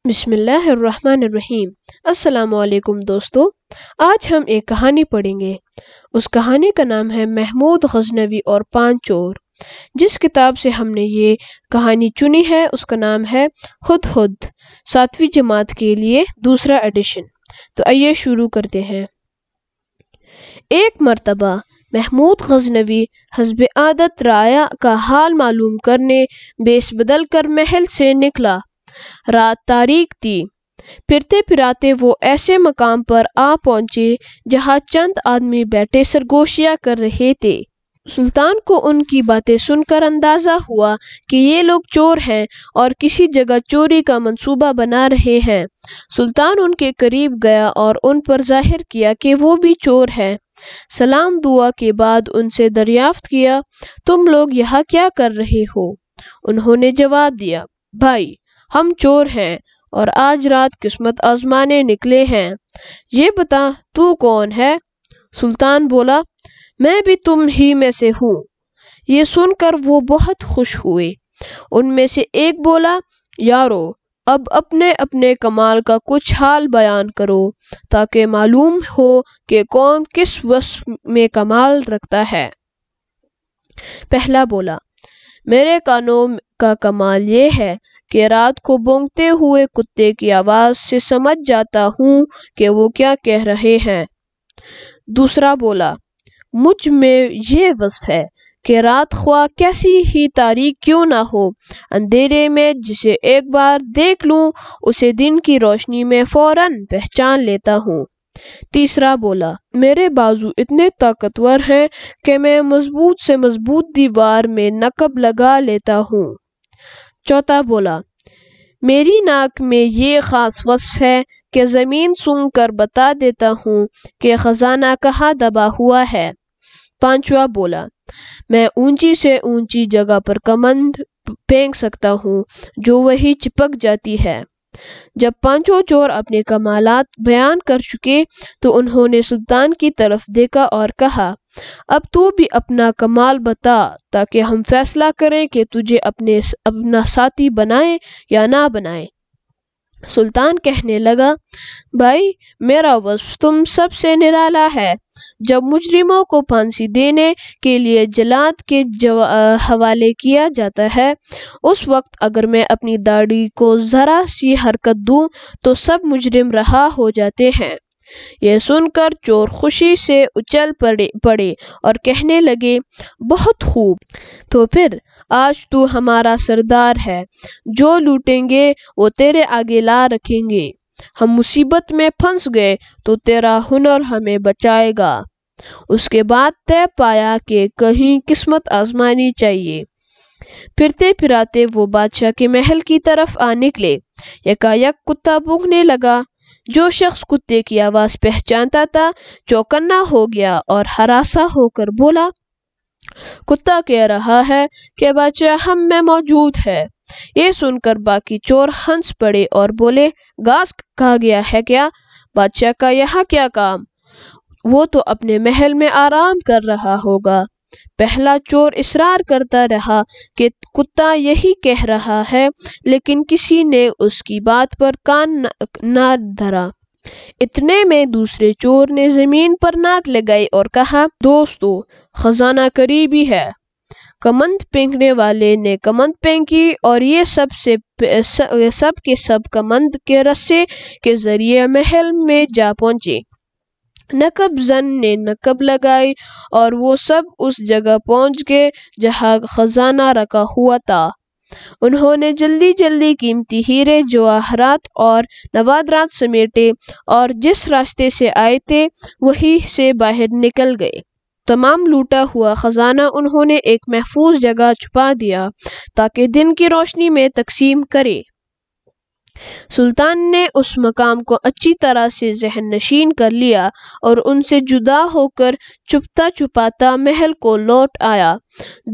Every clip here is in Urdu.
بسم اللہ الرحمن الرحیم۔ السلام علیکم دوستو، آج ہم ایک کہانی پڑھیں گے۔ اس کہانی کا نام ہے محمود غزنوی اور 5 چور۔ جس کتاب سے ہم نے یہ کہانی چنی ہے اس کا نام ہے ہدہد، 7ویں جماعت کے لیے دوسرا ایڈیشن۔ تو آئیے شروع کرتے ہیں۔ ایک مرتبہ محمود غزنوی حسب عادت رعایا کا حال معلوم کرنے بیس بدل کر محل سے نکلا۔ رات تاریک تھی۔ پھرتے پھراتے وہ ایسے مقام پر آ پہنچے جہاں چند آدمی بیٹھے سرگوشیاں کر رہے تھے۔ سلطان کو ان کی باتیں سن کر اندازہ ہوا کہ یہ لوگ چور ہیں اور کسی جگہ چوری کا منصوبہ بنا رہے ہیں۔ سلطان ان کے قریب گیا اور ان پر ظاہر کیا کہ وہ بھی چور ہے۔ سلام دعا کے بعد ان سے دریافت کیا، تم لوگ یہاں کیا کر رہے ہو؟ انہوں نے جواب دیا، بھائی ہم چور ہیں اور آج رات قسمت آزمانے نکلے ہیں۔ یہ بتا تو کون ہے؟ سلطان بولا، میں بھی تم ہی میں سے ہوں۔ یہ سن کر وہ بہت خوش ہوئے۔ ان میں سے ایک بولا، یارو اب اپنے اپنے کمال کا کچھ حال بیان کرو تاکہ معلوم ہو کہ کون کس وصف میں کمال رکھتا ہے۔ پہلا بولا، میرے کانوں کا کمال یہ ہے کہ رات کو بھونکتے ہوئے کتے کی آواز سے سمجھ جاتا ہوں کہ وہ کیا کہہ رہے ہیں۔ دوسرا بولا، مجھ میں یہ وصف ہے کہ رات خواہ کیسی ہی تاریک کیوں نہ ہو، اندھیرے میں جسے ایک بار دیکھ لوں اسے دن کی روشنی میں فوراً پہچان لیتا ہوں۔ تیسرا بولا، میرے بازو اتنے طاقتور ہیں کہ میں مضبوط سے مضبوط دیوار میں نقب لگا لیتا ہوں۔ چوتھا بولا، میری ناک میں یہ خاص وصف ہے کہ زمین سونگھ کر بتا دیتا ہوں کہ خزانہ کہاں دبا ہوا ہے۔ پانچواں بولا، میں اونچی سے اونچی جگہ پر کمند پھینک سکتا ہوں جو وہی چپک جاتی ہے۔ جب پانچوں چور اپنے کمالات بیان کر چکے تو انہوں نے سلطان کی طرف دیکھا اور کہا، اب تو بھی اپنا کمال بتا تاکہ ہم فیصلہ کریں کہ تجھے اپنا ساتھی بنائیں یا نہ بنائیں۔ سلطان کہنے لگا، بھائی میرا وصف تم سب سے نرالا ہے۔ جب مجرموں کو پھانسی دینے کے لیے جلاد کے حوالے کیا جاتا ہے اس وقت اگر میں اپنی داڑھی کو ذرا سی حرکت دوں تو سب مجرم رہا ہو جاتے ہیں۔ یہ سن کر چور خوشی سے اچھل پڑے اور کہنے لگے، بہت خوب، تو پھر آج تو ہمارا سردار ہے، جو لوٹیں گے وہ تیرے آگے لا رکھیں گے، ہم مصیبت میں پھنس گئے تو تیرا ہنر ہمیں بچائے گا۔ اس کے بعد طے پایا کہ کہیں قسمت آزمانی چاہیے۔ پھرتے پھراتے وہ بادشاہ کے محل کی طرف آ نکلے۔ یکایک کتا بھونکنے لگا۔ جو شخص کتے کی آواز پہچانتا تھا چوکنا ہو گیا اور ہراساں ہو کر بولا، کتا کہہ رہا ہے کہ بادشاہ ہم میں موجود ہے۔ یہ سن کر باقی چور ہنس پڑے اور بولے، گھاس کھا گیا ہے کیا؟ بادشاہ کا یہاں کیا کام؟ وہ تو اپنے محل میں آرام کر رہا ہوگا۔ پہلا چور اصرار کرتا رہا کہ کتا یہی کہہ رہا ہے لیکن کسی نے اس کی بات پر کان نہ دھرا۔ اتنے میں دوسرے چور نے زمین پر ناک لگائی اور کہا، دوستو خزانہ قریب ہی ہے۔ کمند پھینکنے والے نے کمند پھینکی اور یہ سب کے سب کمند کے رسے کے ذریعے محل میں جا پہنچے۔ نقب زن نے نقب لگائی اور وہ سب اس جگہ پہنچ گئے جہاں خزانہ رکھا ہوا تھا۔ انہوں نے جلدی جلدی قیمتی ہیرے جواہرات اور نوادرات سمیٹے اور جس راستے سے آئے تھے وہیں سے باہر نکل گئے۔ تمام لوٹا ہوا خزانہ انہوں نے ایک محفوظ جگہ چھپا دیا تاکہ دن کی روشنی میں تقسیم کرے۔ سلطان نے اس مقام کو اچھی طرح سے ذہن نشین کر لیا اور ان سے جدا ہو کر چھپتا چھپاتا محل کو لوٹ آیا۔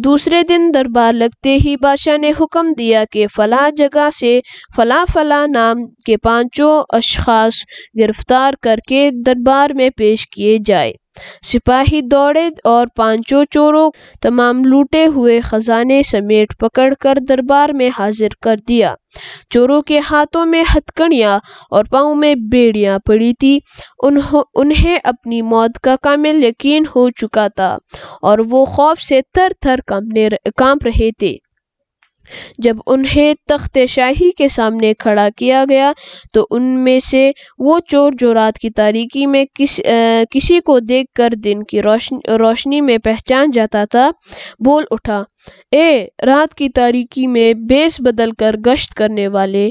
دوسرے دن دربار لگتے ہی بادشاہ نے حکم دیا کہ فلاں جگہ سے فلاں نام کے 5 اشخاص گرفتار کر کے دربار میں پیش کیے جائے۔ سپاہی دوڑے اور پانچوں چوروں تمام لوٹے ہوئے خزانے سمیت پکڑ کر دربار میں حاضر کر دیا۔ چوروں کے ہاتھوں میں ہتھکڑیاں اور پاؤں میں بیڑیاں پڑی تھی۔ انہیں اپنی موت کا کامل یقین ہو چکا تھا اور وہ خوف سے تھر تھر کانپ رہے تھے۔ جب انہیں تخت شاہی کے سامنے کھڑا کیا گیا تو ان میں سے وہ چور جو رات کی تاریکی میں کسی کو دیکھ کر دن کی روشنی میں پہچان جاتا تھا، بول اٹھا، اے رات کی تاریکی میں بیس بدل کر گشت کرنے والے،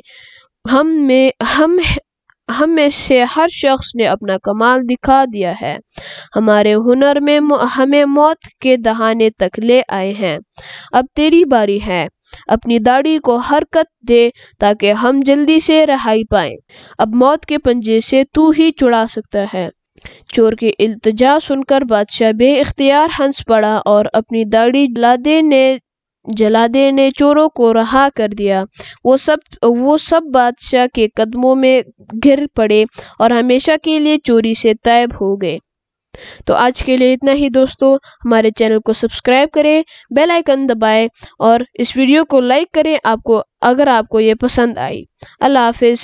ہم میں سے ہر شخص نے اپنا کمال دکھا دیا ہے۔ ہمارے ہنر میں ہمیں موت کے دہانے تک لے آئے ہیں۔ اب تیری باری ہے، اپنی داڑھی کو حرکت دے تاکہ ہم جلدی سے رہائی پائیں۔ اب موت کے پنجے سے تو ہی چھڑا سکتا ہے۔ چور کی التجا سن کر بادشاہ بے اختیار ہنس پڑا اور اپنی داڑھی جلادے نے چوروں کو رہا کر دیا۔ وہ سب بادشاہ کے قدموں میں گر پڑے اور ہمیشہ کے لیے چوری سے تائب ہو گئے۔ تو آج کے لیے اتنا ہی دوستو، ہمارے چینل کو سبسکرائب کریں، بیل آئیکن دبائیں اور اس ویڈیو کو لائک کریں اگر آپ کو یہ پسند آئی۔ اللہ حافظ۔